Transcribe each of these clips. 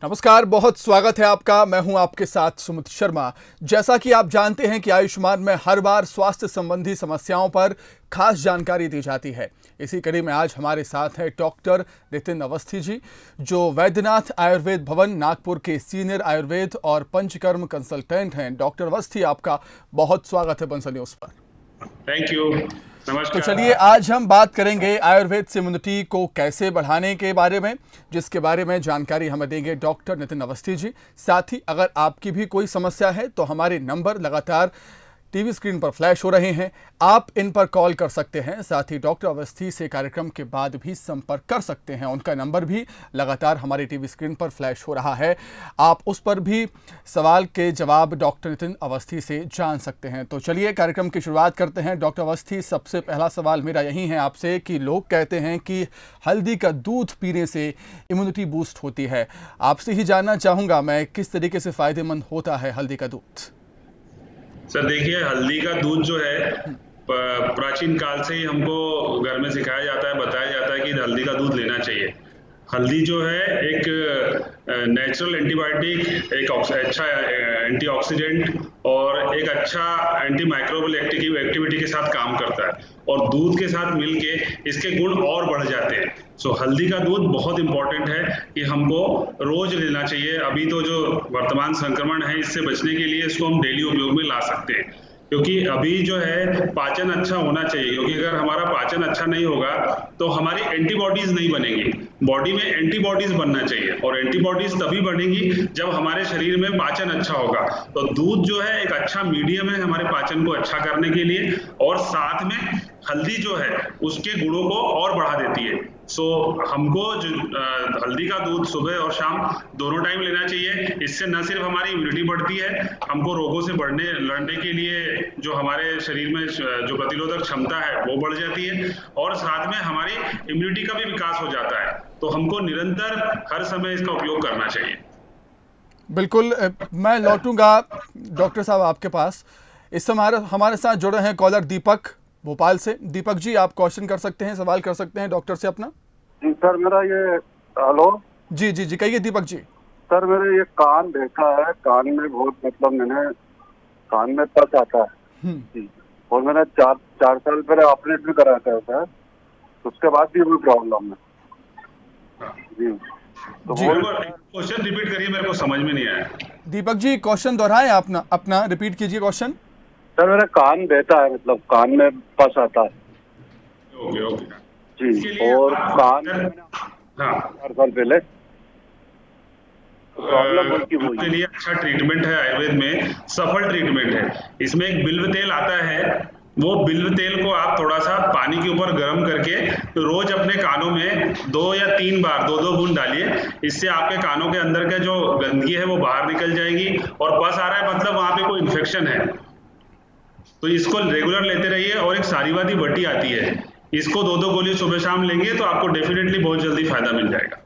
नमस्कार, बहुत स्वागत है आपका। मैं हूं आपके साथ सुमित शर्मा। जैसा कि आप जानते हैं कि आयुष्मान में हर बार स्वास्थ्य संबंधी समस्याओं पर खास जानकारी दी जाती है। इसी कड़ी में आज हमारे साथ हैं डॉक्टर नितिन अवस्थी जी, जो वैद्यनाथ आयुर्वेद भवन नागपुर के सीनियर आयुर्वेद और पंचकर्म कंसल्टेंट हैं। डॉक्टर अवस्थी, आपका बहुत स्वागत है बंसल न्यूज पर। Thank you. तो चलिए, आज हम बात करेंगे आयुर्वेद से इम्यूनिटी को कैसे बढ़ाने के बारे में, जिसके बारे में जानकारी हमें देंगे डॉक्टर नितिन अवस्थी जी। साथ ही अगर आपकी भी कोई समस्या है तो हमारे नंबर लगातार टीवी स्क्रीन पर फ्लैश हो रहे हैं, आप इन पर कॉल कर सकते हैं। साथ ही डॉक्टर अवस्थी से कार्यक्रम के बाद भी संपर्क कर सकते हैं, उनका नंबर भी लगातार हमारी टीवी स्क्रीन पर फ्लैश हो रहा है। आप उस पर भी सवाल के जवाब डॉक्टर नितिन अवस्थी से जान सकते हैं। तो चलिए कार्यक्रम की शुरुआत करते हैं। डॉक्टर अवस्थी, सबसे पहला सवाल मेरा यही है आपसे कि लोग कहते हैं कि हल्दी का दूध पीने से इम्यूनिटी बूस्ट होती है। आपसे ही जानना चाहूँगा मैं, किस तरीके से फ़ायदेमंद होता है हल्दी का दूध? सर देखिए, हल्दी का दूध जो है प्राचीन काल से ही हमको घर में सिखाया जाता है, बताया जाता है कि हल्दी का दूध लेना चाहिए। हल्दी जो है एक नेचुरल एंटीबायोटिक, एक अच्छा एंटीऑक्सीडेंट और एक अच्छा एंटी माइक्रोबियल एक्टिविटी के साथ काम करता है, और दूध के साथ मिलके इसके गुण और बढ़ जाते हैं। सो हल्दी का दूध बहुत इंपॉर्टेंट है कि हमको रोज लेना चाहिए। अभी तो जो वर्तमान संक्रमण है, इससे बचने के लिए इसको हम डेली उपयोग में ला सकते हैं, क्योंकि अभी जो है पाचन अच्छा होना चाहिए, क्योंकि अगर हमारा पाचन अच्छा नहीं होगा तो हमारी एंटीबॉडीज नहीं बनेंगी। बॉडी में एंटीबॉडीज बनना चाहिए, और एंटीबॉडीज तभी बनेगी जब हमारे शरीर में पाचन अच्छा होगा। तो दूध जो है एक अच्छा मीडियम है हमारे पाचन को अच्छा करने के लिए, और साथ में हल्दी जो है उसके गुणों को और बढ़ा देती है। सो हमको जो हल्दी का दूध सुबह और शाम दोनों टाइम लेना चाहिए। इससे न सिर्फ हमारी इम्यूनिटी बढ़ती है, हमको रोगों से लड़ने के लिए जो हमारे शरीर में जो प्रतिरोधक क्षमता है वो बढ़ जाती है, और साथ में हमारी इम्यूनिटी का भी विकास हो जाता है। तो हमको निरंतर हर समय इसका उपयोग करना चाहिए। बिल्कुल, मैं लौटूंगा डॉक्टर साहब आपके पास। इस समय हमारे साथ जुड़े हैं कॉलर दीपक भोपाल से। दीपक जी, आप क्वेश्चन कर सकते हैं, सवाल कर सकते हैं डॉक्टर से अपना। जी सर, मेरा ये हेलो जी जी जी, कहिए दीपक जी। सर, मेरे ये कान देखा है, कान में बहुत मैंने कान में पस आता है जी, और मैंने चार साल पहले ऑपरेट भी कराया था सर, उसके बाद भी कोई प्रॉब्लम है जी। तो क्वेश्चन रिपीट करिए, मेरे को समझ में नहीं आया। दीपक जी, क्वेश्चन दोहराएं, अपना रिपीट कीजिए क्वेश्चन। सर, मेरा कान बहता है, कान में पस आता है। ओके ओके जी, और कान 4 साल पहले प्रॉब्लम के लिए अच्छा ट्रीटमेंट है आयुर्वेद में, सफल ट्रीटमेंट है। इसमें एक बिल्व तेल आता है, वो बिल्व तेल को आप थोड़ा सा पानी के ऊपर गर्म करके रोज अपने कानों में 2 या 3 बार 2-2 बूंद डालिए। इससे आपके कानों के अंदर का जो गंदगी है वो बाहर निकल जाएगी, और पस आ रहा है मतलब वहां पे कोई इन्फेक्शन है। तो इसको रेगुलर लेते रहिए। और एक सारीवादी बट्टी आती है, इसको 2-2 गोली सुबह शाम लेंगे तो आपको डेफिनेटली बहुत जल्दी फायदा मिल जाएगा।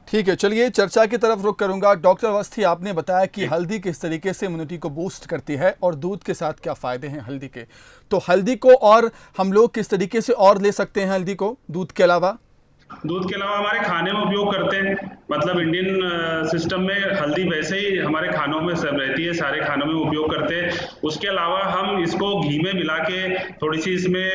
ठीक है, चलिए चर्चा की तरफ रुख करूंगा। डॉक्टर अवस्थी, आपने बताया कि हल्दी किस तरीके से इम्यूनिटी को बूस्ट करती है और दूध के साथ क्या फायदे हैं हल्दी के। तो हल्दी को और हम लोग किस तरीके से और ले सकते हैं हल्दी को दूध के अलावा? दूध के अलावा हमारे खाने में उपयोग करते हैं, मतलब इंडियन सिस्टम में हल्दी वैसे ही हमारे खानों में सब रहती है, सारे खानों में उपयोग करते हैं। उसके अलावा हम इसको घी में मिला के, थोड़ी सी इसमें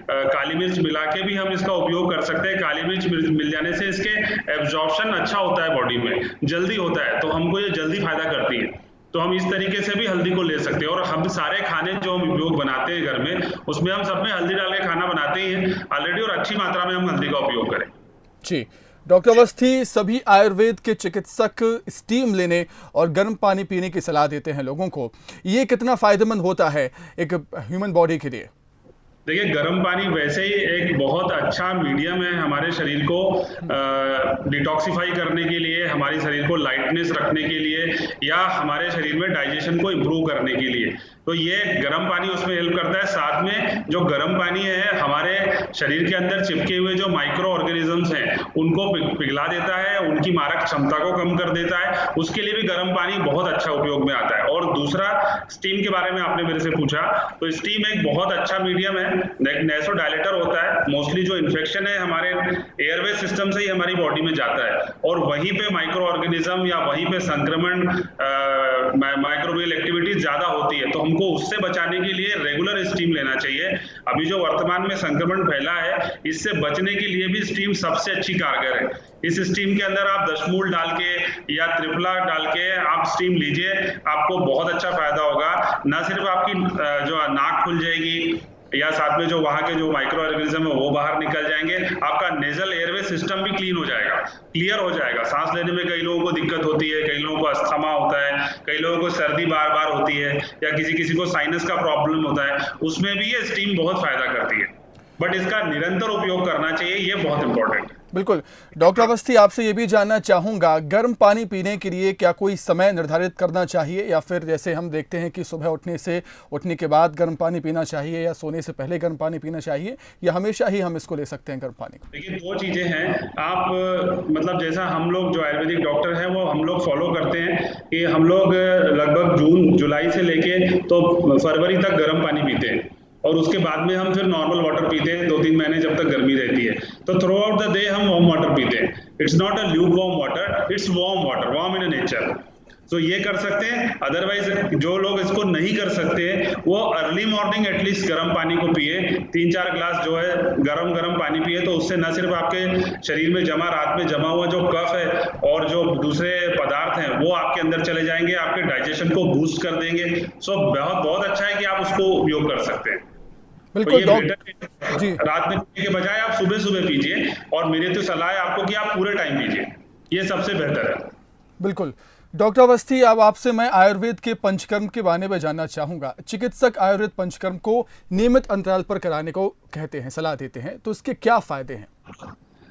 काली मिर्च मिला के भी हम इसका उपयोग कर सकते हैं। काली मिर्च मिल जाने से इसके एब्जॉर्प्शन अच्छा होता है, बॉडी में जल्दी होता है, तो हमको ये जल्दी फायदा करती है। तो हम इस तरीके से भी हल्दी को ले सकते हैं। और हम सारे खाने जो हम उपयोग बनाते हैं घर में, उसमें हम सब में हल्दी डाल के खाना बनाते ही हैं ऑलरेडी, और अच्छी मात्रा में हम हल्दी का उपयोग करें। जी, डॉक्टर अवस्थी, सभी आयुर्वेद के चिकित्सक स्टीम लेने और गर्म पानी पीने की सलाह देते हैं लोगों को। ये कितना फायदेमंद होता है एक ह्यूमन बॉडी के लिए? देखिए, गर्म पानी वैसे ही एक बहुत अच्छा मीडियम है हमारे शरीर को डिटॉक्सिफाई करने के लिए, हमारे शरीर को लाइटनेस रखने के लिए, या हमारे शरीर में डाइजेशन को इम्प्रूव करने के लिए। तो ये गर्म पानी उसमें हेल्प करता है। साथ में जो गर्म पानी है हमारे शरीर के अंदर चिपके हुए जो माइक्रो ऑर्गेनिजम्स हैं उनको पिघला देता है, उनकी मारक क्षमता को कम कर देता है। उसके लिए भी गर्म पानी बहुत अच्छा उपयोग में आता है। और दूसरा, स्टीम के बारे में आपने मेरे से पूछा, तो स्टीम एक बहुत अच्छा मीडियम है, नेसोडायलेटर होता है। मोस्टली जो इन्फेक्शन है हमारे एयरवे सिस्टम से ही हमारी बॉडी में जाता है, और वहीं पे माइक्रो ऑर्गेनिज्म या वहीं पे संक्रमण, माइक्रोबियल एक्टिविटी ज्यादा होती है। तो हमको उससे बचाने के लिए रेगुलर स्टीम लेना चाहिए। अभी जो वर्तमान में संक्रमण फैला है, इससे बचने के लिए भी स्टीम सबसे अच्छी कारगर है। इस स्टीम के अंदर आप दशमूल डाल के या त्रिफला डाल के आप स्टीम लीजिए, आपको बहुत अच्छा फायदा होगा। न सिर्फ आपकी जो नाक खुल जाएगी, या साथ में जो वहां के जो माइक्रो ऑर्गेनिज्म है वो बाहर निकल जाएंगे, आपका नेजल एयरवे सिस्टम भी क्लीन हो जाएगा, क्लियर हो जाएगा। सांस लेने में कई लोगों को दिक्कत होती है, कई लोगों को अस्थमा होता है, कई लोगों को सर्दी बार बार होती है, या किसी को साइनस का प्रॉब्लम होता है, उसमें भी ये स्टीम बहुत फायदा करती है। बट इसका निरंतर उपयोग करना चाहिए, ये बहुत इंपॉर्टेंट है। बिल्कुल। डॉक्टर अवस्थी, आपसे ये भी जानना चाहूंगा, गर्म पानी पीने के लिए क्या कोई समय निर्धारित करना चाहिए, या फिर जैसे हम देखते हैं कि सुबह उठने के बाद गर्म पानी पीना चाहिए, या सोने से पहले गर्म पानी पीना चाहिए, या हमेशा ही हम इसको ले सकते हैं गर्म पानी को? देखिए, दो चीजें हैं। आप मतलब जैसा हम लोग जो आयुर्वेदिक डॉक्टर हैं वो हम लोग फॉलो करते हैं कि हम लोग लगभग जून जुलाई से लेके तो फरवरी तक गर्म पानी पीते हैं, और उसके बाद में हम फिर नॉर्मल वाटर पीते हैं 2-3 महीने जब तक गर्मी रहती है। तो थ्रू आउट द डे हम वार्म वाटर पीते हैं। It's not a Luke warm water, it's warm water, warm in nature. तो ये कर सकते हैं। अदरवाइज जो लोग इसको नहीं कर सकते वो अर्ली मॉर्निंग एटलीस्ट गर्म पानी को पिए, 3-4 ग्लास जो है गरम पानी पिए। तो उससे न सिर्फ आपके शरीर में रात में जमा हुआ जो कफ है और जो दूसरे पदार्थ हैं वो आपके अंदर चले जाएंगे, आपके डाइजेशन को बूस्ट कर देंगे। सो बहुत अच्छा है कि आप उसको उपयोग कर सकते हैं। बिल्कुल तो जी, रात में पीने के बजाय आप सुबह पीजिए, और मेरी तो सलाह है आपको कि आप पूरे टाइम पीजिए, ये सबसे बेहतर है। बिल्कुल। डॉक्टर अवस्थी, अब आपसे मैं आयुर्वेद के पंचकर्म के बारे में जानना चाहूंगा। चिकित्सक आयुर्वेद पंचकर्म को नियमित अंतराल पर कराने को कहते हैं, सलाह देते हैं, तो इसके क्या फायदे हैं?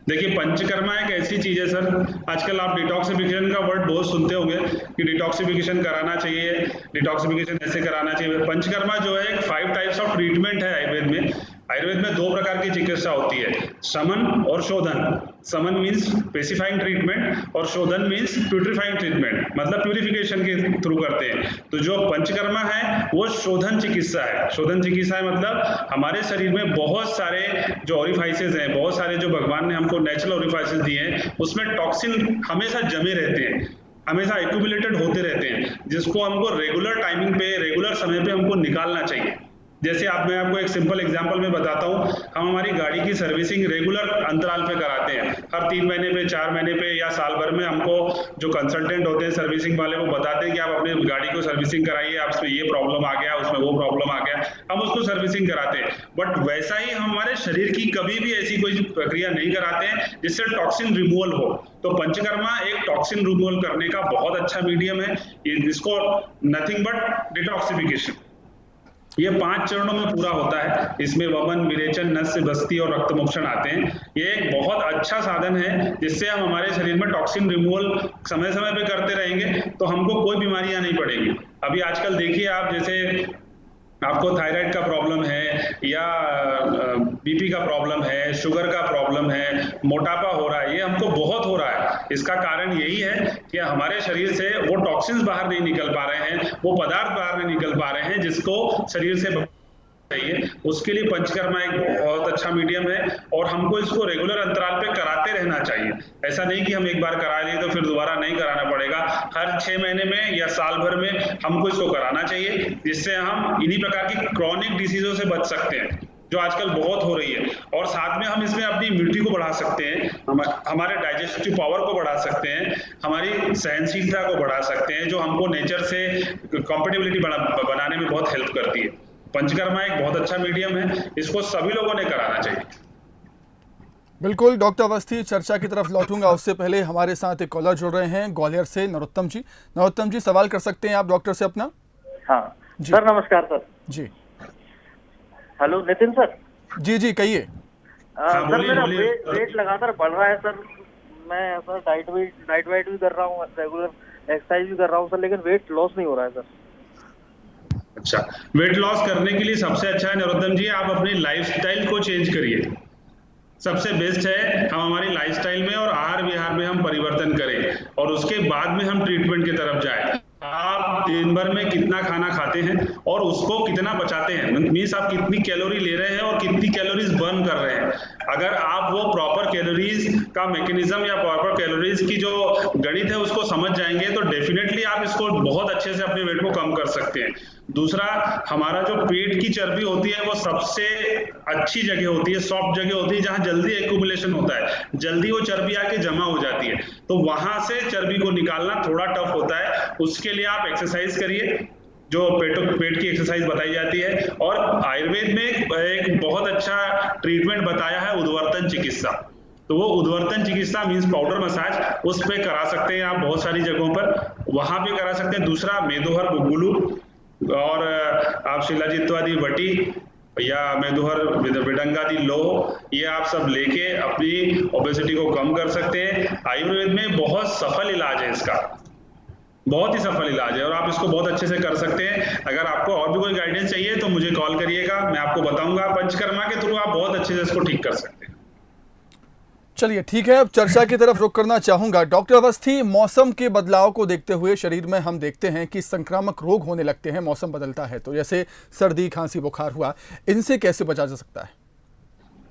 देखिए, पंचकर्मा एक ऐसी चीज है सर, आजकल आप डिटॉक्सिफिकेशन का वर्ड बहुत सुनते होंगे कि डिटॉक्सिफिकेशन कराना चाहिए, डिटॉक्सिफिकेशन ऐसे कराना चाहिए। पंचकर्मा जो है 5 टाइप्स ऑफ ट्रीटमेंट है आयुर्वेद में। आयुर्वेद में 2 प्रकार की चिकित्सा होती है, शमन और शोधन। शमन मीन्स पेसिफाइंग ट्रीटमेंट, और शोधन मीन्स प्यूरिफाइंग ट्रीटमेंट, मतलब प्यूरिफिकेशन के थ्रू करते हैं। तो जो पंचकर्मा है वो शोधन चिकित्सा है। शोधन चिकित्सा है मतलब हमारे शरीर में बहुत सारे जो ओरिफाइसेस हैं, बहुत सारे जो भगवान ने हमको नेचुरल ओरिफाइसेस दिए हैं, उसमें टॉक्सिन हमेशा जमे रहते हैं, हमेशा एक्यूमुलेटेड होते रहते हैं, जिसको हमको रेगुलर टाइमिंग पे, रेगुलर समय पे हमको निकालना चाहिए। जैसे मैं आपको एक सिंपल एग्जांपल में बताता हूँ, हम हमारी गाड़ी की सर्विसिंग रेगुलर अंतराल पे कराते हैं, हर 3 महीने पे, 4 महीने पे या साल भर में। हमको जो कंसल्टेंट होते हैं सर्विसिंग वाले, वो बताते हैं कि आप अपने गाड़ी को सर्विसिंग कराइए, आप उसमें ये प्रॉब्लम आ गया, उसमें वो प्रॉब्लम आ गया, हम उसको सर्विसिंग कराते हैं। बट वैसा ही हम हमारे शरीर की कभी भी ऐसी कोई प्रक्रिया नहीं कराते हैं जिससे टॉक्सिन रिमूवल हो। तो पंचकर्मा एक टॉक्सिन रिमूवल करने का बहुत अच्छा मीडियम है। इसको नथिंग बट डिटॉक्सिफिकेशन, ये 5 चरणों में पूरा होता है। इसमें वमन, विरेचन, नस्य, बस्ती और रक्तमोक्षण आते हैं। ये एक बहुत अच्छा साधन है जिससे हम हमारे शरीर में टॉक्सिन रिमूवल समय समय पे करते रहेंगे तो हमको कोई बीमारियां नहीं पड़ेंगी। अभी आजकल देखिए आप, जैसे आपको थायराइड का प्रॉब्लम है, या बीपी का प्रॉब्लम है, शुगर का प्रॉब्लम है, मोटापा हो रहा है, ये हमको बहुत हो रहा है। इसका कारण यही है कि हमारे शरीर से वो टॉक्सिन्स बाहर नहीं निकल पा रहे हैं, वो पदार्थ बाहर नहीं निकल पा रहे हैं जिसको शरीर से चाहिए। उसके लिए पंचकर्मा एक बहुत अच्छा मीडियम है, और हमको इसको रेगुलर अंतराल पे कराते रहना चाहिए। ऐसा नहीं कि हम एक बार करा लिए तो फिर दोबारा नहीं कराना पड़ेगा। हर 6 महीने में या साल भर में हमको इसको कराना चाहिए, जिससे हम इन्हीं प्रकार की क्रॉनिक डिसीजों से बच सकते हैं जो आजकल बहुत हो रही है। और साथ में हम इसमें अपनी इम्यूनिटी को बढ़ा सकते हैं, हमारे डाइजेस्टिव पावर को बढ़ा सकते हैं, हमारी सहनशीलता को बढ़ा सकते हैं, जो हमको नेचर से कॉम्पेटिबिलिटी बनाने में बहुत हेल्प करती है। पंचकर्मा एक बहुत अच्छा मीडियम है, इसको सभी लोगों ने कराना चाहिए। बिल्कुल। डॉक्टर अवस्थी, चर्चा की तरफ लौटूंगा, उससे पहले हमारे साथ एक कॉलर जुड़ रहे हैं ग्वालियर से, नरोत्तम जी। नरोत्तम जी, सवाल कर सकते हैं आप डॉक्टर से अपना। हाँ सर, नमस्कार सर। जी, हेलो नितिन सर। जी जी कहिए। सर बोलिए, मेरा बोलिए। वेट लगातार बढ़ रहा है सर। मैं सर डाइट वाइट भी कर रहा हूँ, रेगुलर एक्सरसाइज भी कर रहा हूँ सर, लेकिन वेट लॉस नहीं हो रहा है सर। अच्छा, वेट लॉस करने के लिए सबसे अच्छा है नरोत्तम जी, आप अपनी लाइफस्टाइल को चेंज करिए। सबसे बेस्ट है हम हमारी लाइफस्टाइल में और आहार विहार में हम परिवर्तन करें और उसके बाद में हम ट्रीटमेंट की तरफ जाएं। आप दिन भर में कितना खाना खाते हैं और उसको कितना बचाते हैं, मीन्स आप कितनी कैलोरी ले रहे हैं और कितनी कैलोरीज बर्न कर रहे हैं। अगर आप वो प्रॉपर कैलोरीज का मैकेनिज्म या प्रॉपर कैलोरीज की जो गणित है उसको समझ जाएंगे तो डेफिनेटली आप इसको बहुत अच्छे से अपने वेट को कम कर सकते हैं। दूसरा, हमारा जो पेट की चर्बी होती है वो सबसे अच्छी जगह होती है, सॉफ्ट जगह होती है, जहां जल्दी एक्यूमुलेशन होता है, जल्दी वो चर्बी आके जमा हो जाती है। तो वहां से चर्बी को निकालना थोड़ा टफ होता है। उसके लिए आप एक्सरसाइज करिए, जो पेट की एक्सरसाइज बताई जाती है। और आयुर्वेद में एक बहुत अच्छा ट्रीटमेंट बताया है उद्वर्तन चिकित्सा। तो वो उद्वर्तन चिकित्सा मींस पाउडर मसाज, उस पे करा सकते हैं आप बहुत सारी जगहों पर, वहां पे करा सकते हैं। दूसरा, मेदोहर गुगुलू और आप शिलाजित्वादी वटी या मेदोहर विडंगादी लो, ये आप सब लेके अपनी ओबेसिटी को कम कर सकते हैं। आयुर्वेद में बहुत सफल इलाज है इसका, बहुत ही सफल इलाज है और आप इसको बहुत अच्छे से कर सकते हैं। अगर आपको और भी कोई गाइडेंस चाहिए तो मुझे कॉल करिएगा, मैं आपको बताऊंगा। पंचकर्मा के थ्रू आप बहुत अच्छे से इसको ठीक कर सकते हैं। चलिए ठीक है, अब चर्चा की तरफ रुख करना चाहूंगा। डॉक्टर अवस्थी, मौसम के बदलाव को देखते हुए शरीर में हम देखते हैं कि संक्रामक रोग होने लगते हैं, मौसम बदलता है तो, जैसे सर्दी खांसी बुखार हुआ, इनसे कैसे बचा जा सकता है?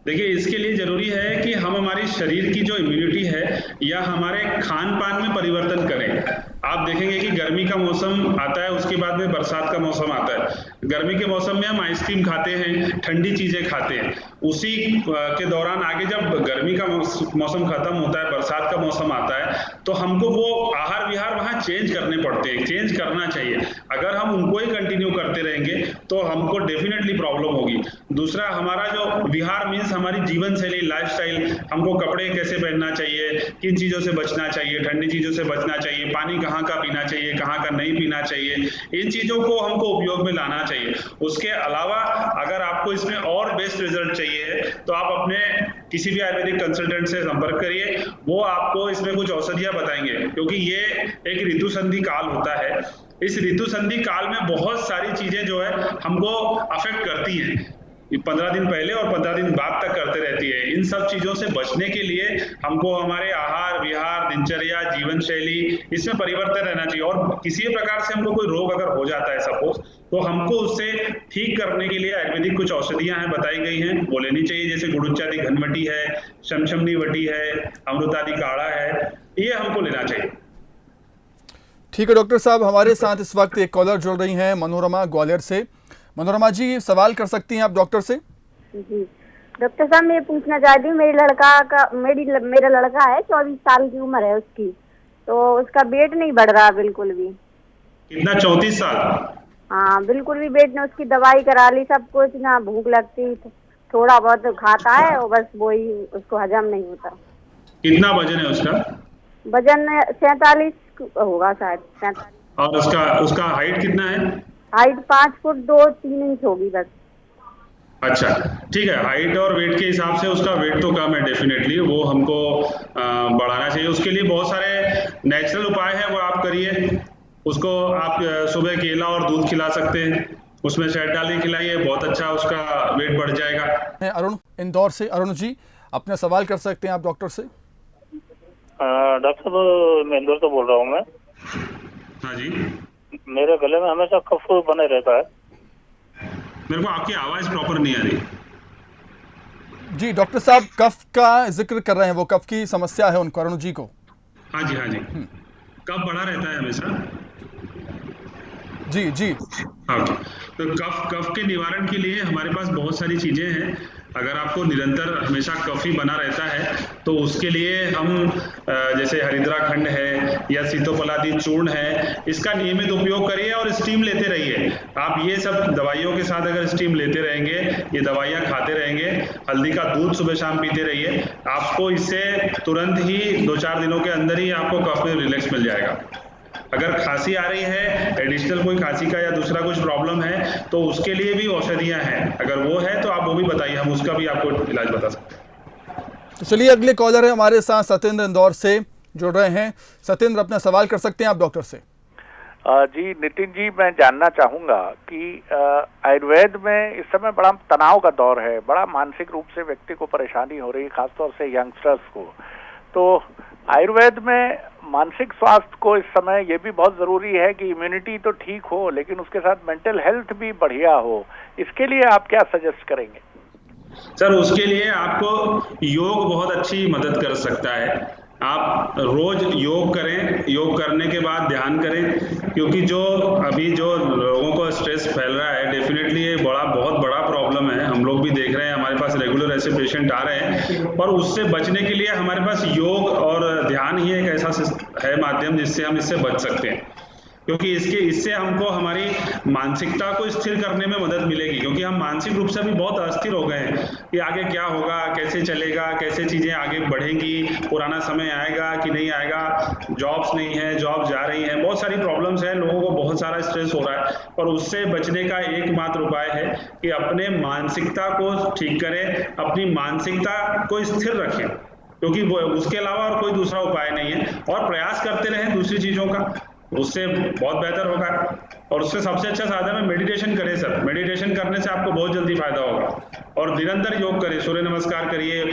देखिए, इसके लिए जरूरी है कि हम हमारी शरीर की जो इम्यूनिटी है या हमारे खान पान में परिवर्तन करें। आप देखेंगे कि गर्मी का मौसम आता है, उसके बाद में बरसात का मौसम आता है। गर्मी के मौसम में हम आइसक्रीम खाते हैं, ठंडी चीजें खाते हैं। उसी के दौरान आगे जब गर्मी का मौसम खत्म होता है, बरसात का मौसम आता है, तो हमको वो आहार विहार वहां चेंज करने पड़ते हैं, चेंज करना चाहिए। अगर हम उनको ही कंटिन्यू करते रहेंगे तो हमको डेफिनेटली प्रॉब्लम होगी। दूसरा, हमारा जो विहार मीन्स हमारी जीवन शैली, लाइफस्टाइल, हमको कपड़े कैसे पहनना चाहिए, किन चीजों से बचना चाहिए, ठंडी चीजों से बचना चाहिए, पानी कहाँ का पीना चाहिए, कहाँ का नहीं पीना चाहिए, इन चीजों को हमको उपयोग में लाना चाहिए। उसके अलावा अगर आपको इसमें और बेस्ट रिजल्ट चाहिए तो आप अपने किसी भी आयुर्वेदिक कंसल्टेंट से संपर्क करिए, वो आपको इसमें कुछ औषधियां बताएंगे, क्योंकि ये एक ऋतु संधि काल होता है। इस ऋतु संधि काल में बहुत सारी चीजें जो है हमको अफेक्ट करती हैं, 15 दिन पहले और 15 दिन बाद तक करते रहती है। इन सब चीजों से बचने के लिए हमको हमारे आहार विहार, दिनचर्या, जीवन शैली, इसमें परिवर्तन रहना चाहिए। और किसी भी प्रकार से हमको कोई रोग अगर हो जाता है सपोज, तो हमको उससे ठीक करने के लिए आयुर्वेदिक कुछ औषधियां हैं, बताई गई हैं, वो लेनी चाहिए। जैसे गुड़ुचादि घनवटी है, शमशमनी वटी है, अमृतादि काढ़ा है, ये हमको लेना चाहिए। ठीक है डॉक्टर साहब, हमारे साथ इस वक्त एक कॉलर जुड़ रही हैं मनोरमा ग्वालियर से। मनोरमा जी, सवाल कर सकती हैं आप डॉक्टर से। जी डॉक्टर साहब, मैं पूछना चाहती हूँ, मेरा लड़का है, 24 साल की उम्र है उसकी, तो उसका वेट नहीं बढ़ रहा बिल्कुल भी। कितना? 34 साल? हाँ, बिल्कुल भी वेट नहीं। उसकी दवाई करा ली, सब कुछ, ना भूख लगती, थोड़ा बहुत खाता है और बस वही, उसको हजम नहीं होता। कितना वजन है उसका? वजन 47 होगा शायद, 47। और उसका हाइट कितना है? हाइट 5 फुट 2-3 इंच होगी बस। अच्छा, ठीक है। हाइट और वेट के हिसाब से उसका वेट तो कम है डेफिनेटली, वो हमको बढ़ाना चाहिए। उसके लिए बहुत सारे नेचुरल उपाय हैं, वो आप करिए। उसको आप सुबह केला और दूध खिला सकते हैं, उसमें शहद डाल के खिलाइए, बहुत अच्छा उसका वेट बढ़ जाएगा। अरुण इंदौर से। अरुण जी, अपना सवाल कर सकते हैं आप डॉक्टर से। डॉक्टर साहब, मैं इंदौर से बोल रहा हूँ मैं। हाँ जी। मेरे गले में हमेशा कफ बने रहता है। मेरे को आपकी आवाज प्रॉपर नहीं आ रही। जी डॉक्टर साहब, कफ का जिक्र कर रहे हैं, वो कफ की समस्या है उनको, अरुण जी को। हाँ जी, हाँ जी। कफ बढ़ा रहता है हमेशा। जी जी। हाँ, तो कफ के निवारण के लिए हमारे पास बहुत सारी चीजें हैं। अगर आपको निरंतर हमेशा कफ ही बना रहता है तो उसके लिए हम जैसे हरिद्राखंड है या सीतोपलादी चूर्ण है, इसका नियमित उपयोग करिए और स्टीम लेते रहिए। आप ये सब दवाइयों के साथ अगर स्टीम लेते रहेंगे, ये दवाइयाँ खाते रहेंगे, हल्दी का दूध सुबह शाम पीते रहिए, आपको इससे तुरंत ही 2-4 दिनों के अंदर ही आपको कफ में रिलैक्स मिल जाएगा। अगर खांसी आ रही है, एडिशनल कोई खांसी का या दूसरा कुछ प्रॉब्लम है, तो उसके लिए भी औषधियाँ हैं। अगर वो है तो आप वो भी बताइए, हम उसका भी आपको इलाज बता सकते हैं। तो चलिए अगले कॉलर है हमारे साथ सत्येंद्र इंदौर से जुड़ रहे हैं। सत्येंद्र, अपना सवाल कर सकते हैं आप डॉक्टर से। जी नितिन जी, मैं जानना चाहूंगा कि आयुर्वेद में इस समय बड़ा तनाव का दौर है, बड़ा मानसिक रूप से व्यक्ति को परेशानी हो रही है, खासतौर से यंगस्टर्स को। तो आयुर्वेद में मानसिक स्वास्थ्य को इस समय ये भी बहुत जरूरी है कि इम्यूनिटी तो ठीक हो, लेकिन उसके साथ मेंटल हेल्थ भी बढ़िया हो। इसके लिए आप क्या सजेस्ट करेंगे? सर, उसके लिए आपको योग बहुत अच्छी मदद कर सकता है। आप रोज योग करें, योग करने के बाद ध्यान करें, क्योंकि जो अभी जो लोगों को स्ट्रेस फैल रहा है, डेफिनेटली ये बहुत बड़ा प्रॉब्लम है। हम लोग भी देख रहे हैं, हमारे पास रेगुलर ऐसे पेशेंट आ रहे हैं, और उससे बचने के लिए हमारे पास योग और ध्यान ही एक ऐसा है माध्यम जिससे हम इससे बच सकते हैं। क्योंकि इससे हमको हमारी मानसिकता को स्थिर करने में मदद मिलेगी, क्योंकि हम मानसिक रूप से भी बहुत अस्थिर हो गए हैं कि आगे क्या होगा, कैसे चलेगा, कैसे चीज़ें आगे बढ़ेंगी, पुराना समय आएगा कि नहीं आएगा, जॉब्स नहीं है, जॉब जा रही है, बहुत सारी प्रॉब्लम्स हैं, लोगों को बहुत सारा स्ट्रेस हो रहा है। और उससे बचने का एकमात्र उपाय है कि अपने मानसिकता को ठीक करें, अपनी मानसिकता को स्थिर रखें, क्योंकि वो उसके अलावा और कोई दूसरा उपाय नहीं है। और प्रयास करते रहें दूसरी चीज़ों का, उससे बहुत बेहतर होगा। और उससे सबसे अच्छा साधन है मेडिटेशन करें सर। मेडिटेशन करने से आपको बहुत जल्दी फायदा होगा। और निरंतर योग करिए, सूर्य नमस्कार करिए,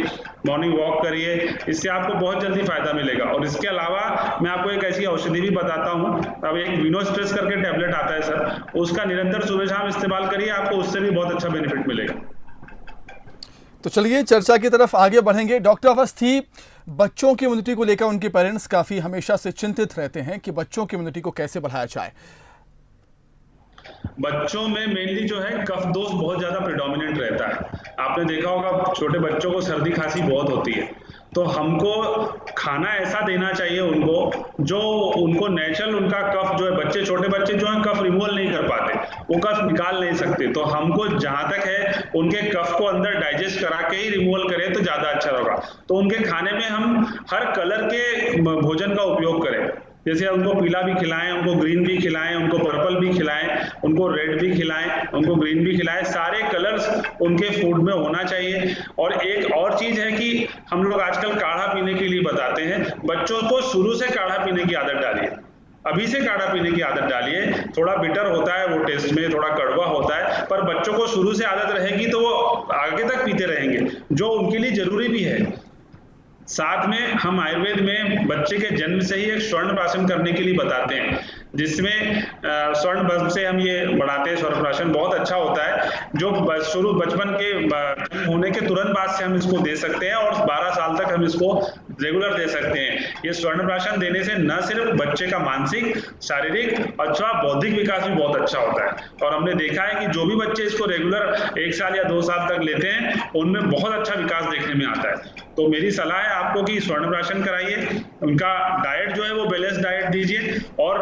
मॉर्निंग वॉक करिए, इससे आपको बहुत जल्दी फायदा मिलेगा। और इसके अलावा मैं आपको एक ऐसी औषधि भी बताता हूँ, अब एक विनो स्ट्रेस करके टैबलेट आता है सर, उसका निरंतर सुबह शाम इस्तेमाल करिए, आपको उससे भी बहुत अच्छा बेनिफिट मिलेगा। तो चलिए चर्चा की तरफ आगे बढ़ेंगे। डॉक्टर अवस्थी, बच्चों की इम्यूनिटी को लेकर उनके पेरेंट्स काफी हमेशा से चिंतित रहते हैं कि बच्चों की इम्यूनिटी को कैसे बढ़ाया जाए। बच्चों में मेनली जो है कफ दोष बहुत ज्यादा प्रिडोमिनेंट रहता है। आपने देखा होगा छोटे बच्चों को सर्दी खांसी बहुत होती है, तो हमको खाना ऐसा देना चाहिए उनको जो उनको नेचुरल उनका कफ जो है, बच्चे छोटे बच्चे जो है कफ रिमूवल नहीं कर पाते, वो कफ निकाल नहीं सकते, तो हमको जहां तक है उनके कफ को अंदर डाइजेस्ट करा के ही रिमूवल करें तो ज्यादा अच्छा होगा। तो उनके खाने में हम हर कलर के भोजन का उपयोग करें, जैसे उनको पीला भी खिलाएं, उनको ग्रीन भी खिलाएं, उनको पर्पल भी खिलाएं, उनको रेड भी खिलाएं, उनको ग्रीन भी खिलाएं, सारे कलर्स उनके फूड में होना चाहिए। और एक और चीज है कि हम लोग आजकल काढ़ा पीने के लिए बताते हैं, बच्चों को शुरू से काढ़ा पीने की आदत डालिए, अभी से काढ़ा पीने की आदत डालिए। थोड़ा बिटर होता है वो टेस्ट में, थोड़ा कड़वा होता है, पर बच्चों को शुरू से आदत रहेगी तो वो आगे तक पीते रहेंगे, जो उनके लिए जरूरी भी है। साथ में हम आयुर्वेद में बच्चे के जन्म से ही एक स्वर्ण प्राशन करने के लिए बताते हैं, जिसमें स्वर्ण बल से हम ये बढ़ाते हैं। स्वर्ण प्राशन बहुत अच्छा होता है, जो शुरू बचपन के होने के तुरंत बाद से हम इसको दे सकते हैं और 12 साल तक हम इसको रेगुलर दे सकते हैं। ये स्वर्ण प्राशन देने से न सिर्फ बच्चे का मानसिक, शारीरिक अथवा बौद्धिक विकास भी बहुत अच्छा होता है। और हमने देखा है कि जो भी बच्चे इसको रेगुलर 1 साल या 2 साल तक लेते हैं, उनमें बहुत अच्छा विकास देखने में आता है। तो मेरी सलाह है आपको कि स्वर्ण प्राशन कराइए, उनका डाइट जो है वो बैलेंस डाइट दीजिए, और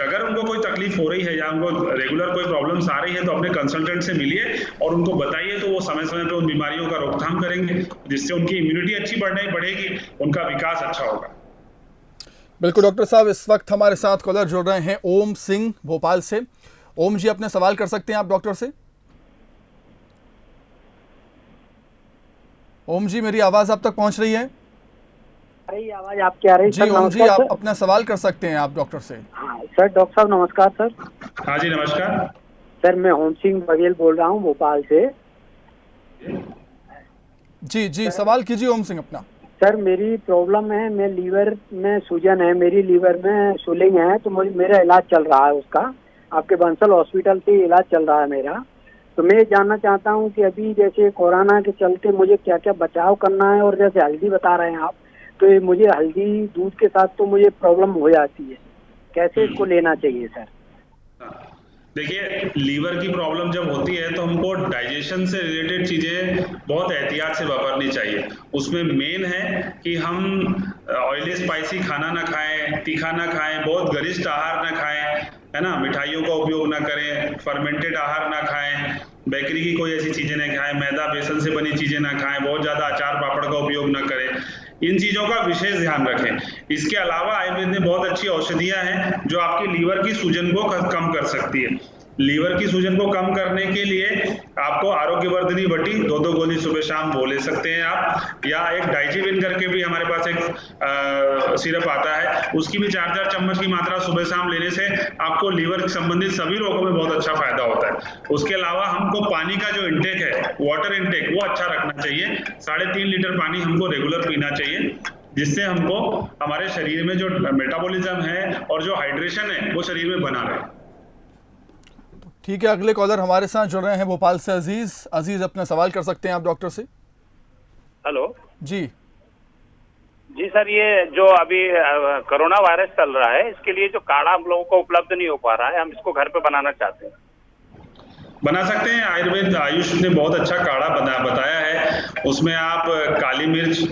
अगर उनको कोई तकलीफ हो रही है या उनको रेगुलर कोई प्रॉब्लम्स आ रही है तो अपने कंसल्टेंट से मिलिए और उनको बताइए, तो वो समय समय पे उन बीमारियों का रोकथाम करेंगे, जिससे उनकी इम्यूनिटी अच्छी बढ़ेगी, उनका विकास अच्छा होगा। बिल्कुल डॉक्टर साहब, इस वक्त हमारे साथ कॉलर जुड़ रहे हैं ओम सिंह भोपाल से। ओम जी, अपने सवाल कर सकते हैं आप डॉक्टर से। ओम जी, मेरी आवाज आप तक पहुंच रही है? अरे आवाज आपकी आ रही है जी ओम जी, आप अपना सवाल कर सकते हैं आप डॉक्टर से। हाँ सर, डॉक्टर साहब नमस्कार सर। हाँ जी नमस्कार सर, मैं ओम सिंह बघेल बोल रहा हूँ भोपाल से। जी जी, सवाल कीजिए ओम सिंह अपना। सर, मेरी प्रॉब्लम है, मैं लीवर में सूजन है, मेरी लीवर में स्वेलिंग है, तो मेरा इलाज चल रहा है उसका, आपके बंसल हॉस्पिटल से इलाज चल रहा है मेरा। तो मैं जानना चाहता हूँ कि अभी जैसे कोरोना के चलते मुझे क्या क्या बचाव करना है, और जैसे हल्दी बता रहे हैं आप, तो ये मुझे हल्दी दूध के साथ तो मुझे प्रॉब्लम हो जाती है, कैसे इसको लेना चाहिए सर? देखिए, लीवर की प्रॉब्लम जब होती है तो हमको डाइजेशन से रिलेटेड चीजें बहुत एहतियात से वापरनी चाहिए। उसमें मेन है कि हम ऑयली स्पाइसी खाना ना खाएं, तीखा ना खाएं, बहुत गरिष्ठ आहार ना खाएं, है ना, मिठाइयों का उपयोग ना करें, फर्मेंटेड आहार ना खाएं, बेकरी की कोई ऐसी चीजें ना खाएं, मैदा बेसन से बनी चीजें ना खाएं, बहुत ज्यादा अचार पापड़ का उपयोग ना करें। इन चीजों का विशेष ध्यान रखें। इसके अलावा आयुर्वेद में बहुत अच्छी औषधियां हैं जो आपकी लीवर की सूजन को कम कर सकती है। लीवर की सूजन को कम करने के लिए आपको आरोग्यवर्धिनी बटी 2-2 गोली सुबह शाम वो ले सकते हैं आप, या एक डाइजीविन करके भी हमारे पास एक सिरप आता है, उसकी भी 4-4 चम्मच की मात्रा सुबह शाम लेने से आपको लीवर संबंधित सभी रोगों में बहुत अच्छा फायदा होता है। उसके अलावा हमको पानी का जो इंटेक है, वाटर इंटेक, वो अच्छा रखना चाहिए। 3.5 लीटर पानी हमको रेगुलर पीना चाहिए, जिससे हमको हमारे शरीर में जो मेटाबॉलिज्म है और जो हाइड्रेशन है वो शरीर में बना रहे। ठीक है, अगले कॉलर हमारे साथ जुड़ रहे हैं भोपाल से अजीज अपना सवाल कर सकते हैं आप डॉक्टर से। हेलो जी सर, ये जो अभी कोरोना वायरस चल रहा है, इसके लिए जो काढ़ा हम लोगों को उपलब्ध नहीं हो पा रहा है, हम इसको घर पे बनाना चाहते हैं। बना सकते हैं। आयुर्वेद आयुष ने बहुत अच्छा काढ़ा बताया है। उसमें आप काली मिर्च,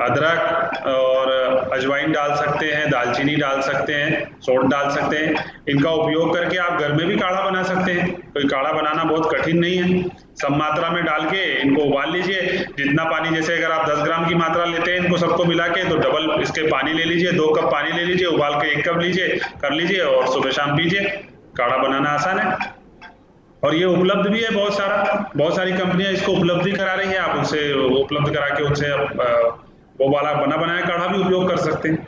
अदरक और अजवाइन डाल सकते हैं, दालचीनी डाल सकते हैं, सौंठ डाल सकते हैं। इनका उपयोग करके आप घर में भी काढ़ा बना सकते हैं। कोई काढ़ा बनाना बहुत कठिन नहीं है। सम मात्रा में डाल के इनको उबाल लीजिए। जितना पानी, जैसे अगर आप 10 ग्राम की मात्रा लेते हैं इनको सबको मिला के, तो डबल इसके पानी ले लीजिए। 2 कप पानी ले लीजिए, उबाल के 1 कप लीजिए, कर लीजिए और सुबह शाम पीजिए। काढ़ा बनाना आसान है और ये उपलब्ध भी है बहुत सारी कंपनियां इसको उपलब्ध भी करा रही है। आप उनसे उपलब्ध करा के उनसे वो वाला बनाया काढ़ा भी उपयोग कर सकते हैं।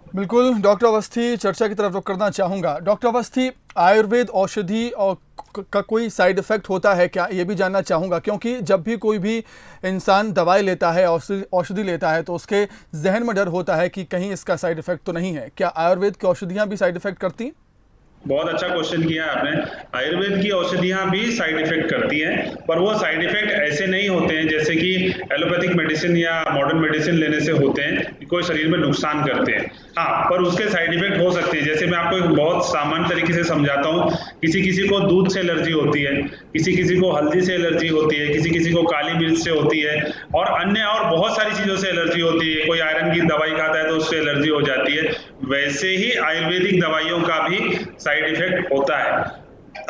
बिल्कुल डॉक्टर अवस्थी, चर्चा की तरफ रुख करना चाहूँगा। डॉक्टर अवस्थी, आयुर्वेद औषधि और का कोई साइड इफ़ेक्ट होता है क्या, ये भी जानना चाहूँगा, क्योंकि जब भी कोई भी इंसान दवाई लेता है, औषधि लेता है, तो उसके जहन में डर होता है कि कहीं इसका साइड इफ़ेक्ट तो नहीं है। क्या आयुर्वेद की औषधियाँ भी साइड इफ़ेक्ट करती हैं? बहुत अच्छा क्वेश्चन किया है आपने। आयुर्वेद की औषधियां भी साइड इफेक्ट करती हैं, पर वो साइड इफेक्ट ऐसे नहीं होते हैं जैसे कि एलोपैथिक मेडिसिन या मॉडर्न मेडिसिन लेने से होते हैं कि कोई शरीर में नुकसान करते हैं। हाँ, पर उसके साइड इफेक्ट हो सकते हैं। जैसे मैं आपको एक बहुत सामान्य तरीके से समझाता हूँ। किसी को दूध से एलर्जी होती है, किसी को हल्दी से एलर्जी होती है, किसी को काली मिर्च से होती है और अन्य और बहुत सारी चीजों से एलर्जी होती है। कोई आयरन की दवाई खाता है तो उससे एलर्जी हो जाती है। वैसे ही आयुर्वेदिक दवाइयों का भी साइड इफेक्ट होता है।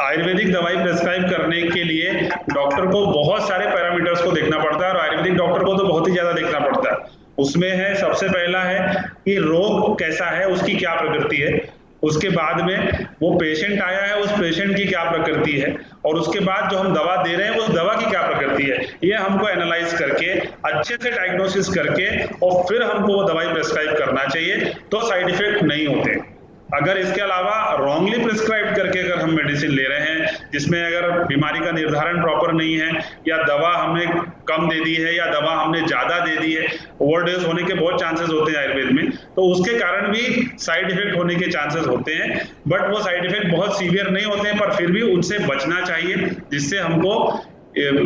आयुर्वेदिक दवाई प्रेस्क्राइब करने के लिए डॉक्टर को बहुत सारे पैरामीटर्स को देखना पड़ता है और आयुर्वेदिक डॉक्टर को तो बहुत ही ज्यादा देखना पड़ता है। उसमें है, सबसे पहला है कि रोग कैसा है, उसकी क्या प्रकृति है। उसके बाद में वो पेशेंट आया है, उस पेशेंट की क्या प्रकृति है, और उसके बाद जो हम दवा दे रहे हैं उस दवा की क्या प्रकृति है। ये हमको एनालाइज करके अच्छे से डायग्नोसिस करके और फिर हमको वो दवाई प्रेस्क्राइब करना चाहिए, तो साइड इफेक्ट नहीं होते। अगर इसके अलावा रॉन्गली प्रिस्क्राइब करके अगर हम मेडिसिन ले रहे हैं जिसमें अगर बीमारी का निर्धारण प्रॉपर नहीं है, या दवा हमने कम दे दी है या दवा हमने ज्यादा दे दी है, ओवरडोज होने के बहुत चांसेस होते हैं आयुर्वेद में, तो उसके कारण भी साइड इफेक्ट होने के चांसेस होते हैं। बट वो साइड इफेक्ट बहुत सीवियर नहीं होते हैं, पर फिर भी उनसे बचना चाहिए, जिससे हमको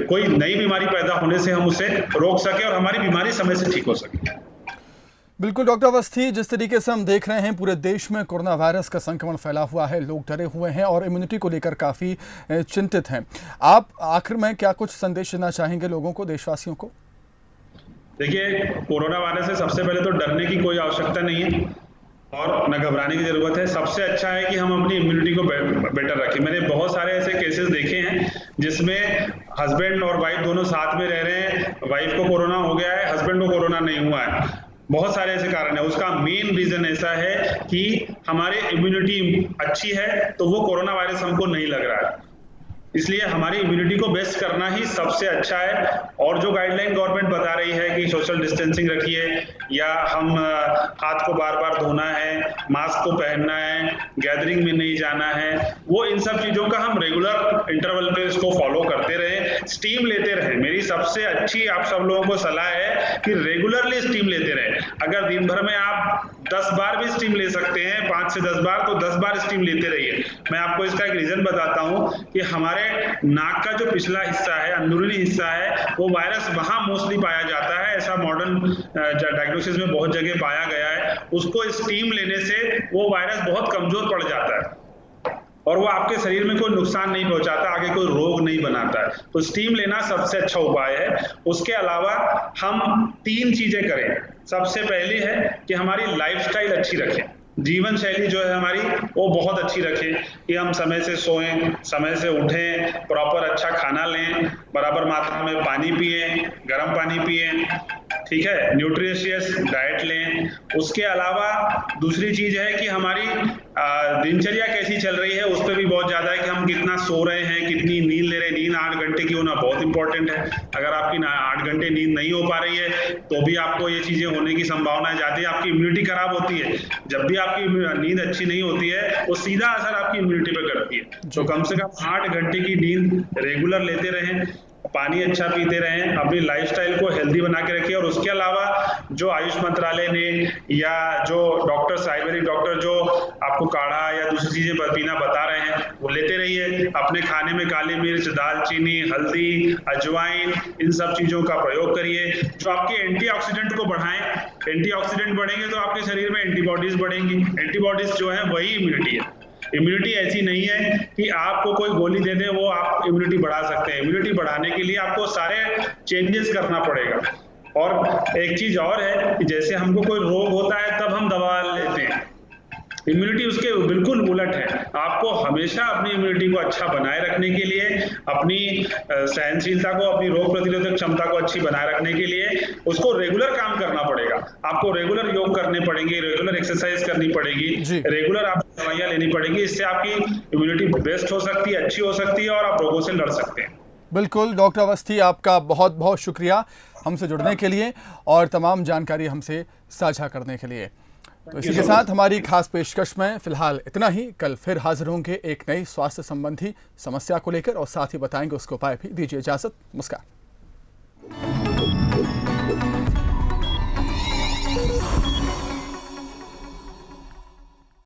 कोई नई बीमारी पैदा होने से हम उसे रोक सके और हमारी बीमारी समय से ठीक हो सके। बिल्कुल डॉक्टर अवस्थी, जिस तरीके से हम देख रहे हैं पूरे देश में कोरोना वायरस का संक्रमण फैला हुआ है, लोग डरे हुए हैं और इम्यूनिटी को लेकर काफ़ी चिंतित हैं। आप आखिर में क्या कुछ संदेश देना चाहेंगे लोगों को, देशवासियों को? देखिए, कोरोना वायरस से सबसे पहले तो डरने की कोई आवश्यकता नहीं है और न घबराने की जरूरत है। सबसे अच्छा है कि हम अपनी इम्यूनिटी को बेटर रखें। मैंने बहुत सारे ऐसे केसेस देखे हैं जिसमें हस्बैंड और वाइफ दोनों साथ में रह रहे हैं, वाइफ को कोरोना हो गया है, हस्बैंड को कोरोना नहीं हुआ है। बहुत सारे ऐसे कारण है। उसका मेन रीजन ऐसा है कि हमारी इम्यूनिटी अच्छी है, तो वो कोरोना वायरस हमको नहीं लग रहा है। इसलिए हमारी इम्यूनिटी को बेस्ट करना ही सबसे अच्छा है। और जो गाइडलाइन गवर्नमेंट बता रही है कि सोशल डिस्टेंसिंग रखिए, या हम हाथ को बार बार धोना है, मास्क को पहनना है, गैदरिंग में नहीं जाना है, वो इन सब चीजों का हम रेगुलर इंटरवल पे इसको फॉलो करते रहें। स्टीम लेते रहें। मेरी सबसे अच्छी आप सब लोगों को सलाह है कि रेगुलरली स्टीम लेते रहें। अगर दिन भर में आप 10 बार भी स्टीम ले सकते हैं, 5 से 10 बार, तो 10 बार स्टीम लेते रहिए। मैं आपको इसका एक रीजन बताता हूं कि हमारे नाक का जो पिछला हिस्सा है, अंदरूनी हिस्सा है, वो वायरस वहां मोस्टली पाया जाता है। ऐसा मॉडर्न डायग्नोसिस में बहुत जगह पाया गया है। उसको स्टीम लेने से वो वायरस बहुत कमजोर पड़ जाता है और वो आपके शरीर में कोई नुकसान नहीं पहुंचाता, आगे कोई रोग नहीं बनाता है। तो स्टीम लेना सबसे अच्छा उपाय है। उसके अलावा हम 3 चीजें करें। सबसे पहली है कि हमारी लाइफस्टाइल अच्छी रखें। जीवन शैली जो है हमारी, वो बहुत अच्छी रखें कि हम समय से सोएं, समय से उठें, प्रॉपर अच्छा खाना लें, बराबर मात्रा में पानी पिएं, गर्म पानी पिएं, ठीक है, न्यूट्रिशियस डाइट लें। उसके अलावा दूसरी चीज है कि हमारी दिनचर्या कैसी चल रही है, उस पर भी बहुत ज्यादा है कि हम कितना सो रहे हैं, कितनी नींद ले रहे हैं। नींद 8 घंटे की होना बहुत इंपॉर्टेंट है। अगर आपकी 8 घंटे नींद नहीं हो पा रही है तो भी आपको ये चीजें होने की संभावना ज्यादा है। आपकी इम्यूनिटी खराब होती है। जब भी आपकी नींद अच्छी नहीं होती है वो सीधा असर आपकी इम्यूनिटी पे करती है। तो कम से कम 8 घंटे की नींद रेगुलर लेते रहें, पानी अच्छा पीते रहें, अपनी लाइफस्टाइल को हेल्दी बना के रखिए। और उसके अलावा जो आयुष मंत्रालय ने या जो डॉक्टर्स, आयुर्वेदिक डॉक्टर जो आपको काढ़ा या दूसरी चीजें पीना बता रहे हैं वो लेते रहिए। अपने खाने में काली मिर्च, दालचीनी, हल्दी, अजवाइन, इन सब चीजों का प्रयोग करिए जो आपके एंटीऑक्सीडेंट को बढ़ाएं। एंटीऑक्सीडेंट बढ़ेंगे तो आपके शरीर में एंटीबॉडीज बढ़ेंगी। एंटीबॉडीज जो है वही इम्यूनिटी है। इम्यूनिटी ऐसी नहीं है कि आपको कोई गोली दे दे वो आप इम्यूनिटी बढ़ा सकते हैं। इम्यूनिटी बढ़ाने के लिए आपको सारे चेंजेस करना पड़ेगा। और एक चीज और है कि जैसे हमको कोई रोग होता है तब हम दवा लेते हैं, इम्यूनिटी उसके बिल्कुल उलट है। आपको हमेशा अपनी इम्यूनिटी को अच्छा बनाए रखने के लिए, अपनी सहनशीलता को, अपनी रोग प्रतिरोधक क्षमता को अच्छी बनाए रखने के लिए उसको रेगुलर काम करना पड़ेगा। आपको रेगुलर योग करने पड़ेंगे, रेगुलर एक्सरसाइज करनी पड़ेगी, रेगुलर आपको दवाइयां लेनी पड़ेगी। इससे आपकी इम्यूनिटी बेस्ट हो सकती है, अच्छी हो सकती है और आप रोगों से लड़ सकते हैं। बिल्कुल डॉक्टर अवस्थी, आपका बहुत बहुत शुक्रिया हमसे जुड़ने के लिए और तमाम जानकारी हमसे साझा करने के लिए। तो इसी के साथ हमारी खास पेशकश में फिलहाल इतना ही। कल फिर हाजिर होंगे एक नई स्वास्थ्य संबंधी समस्या को लेकर और साथ ही बताएंगे उसके उपाय भी। दीजिए इजाजत, नमस्कार।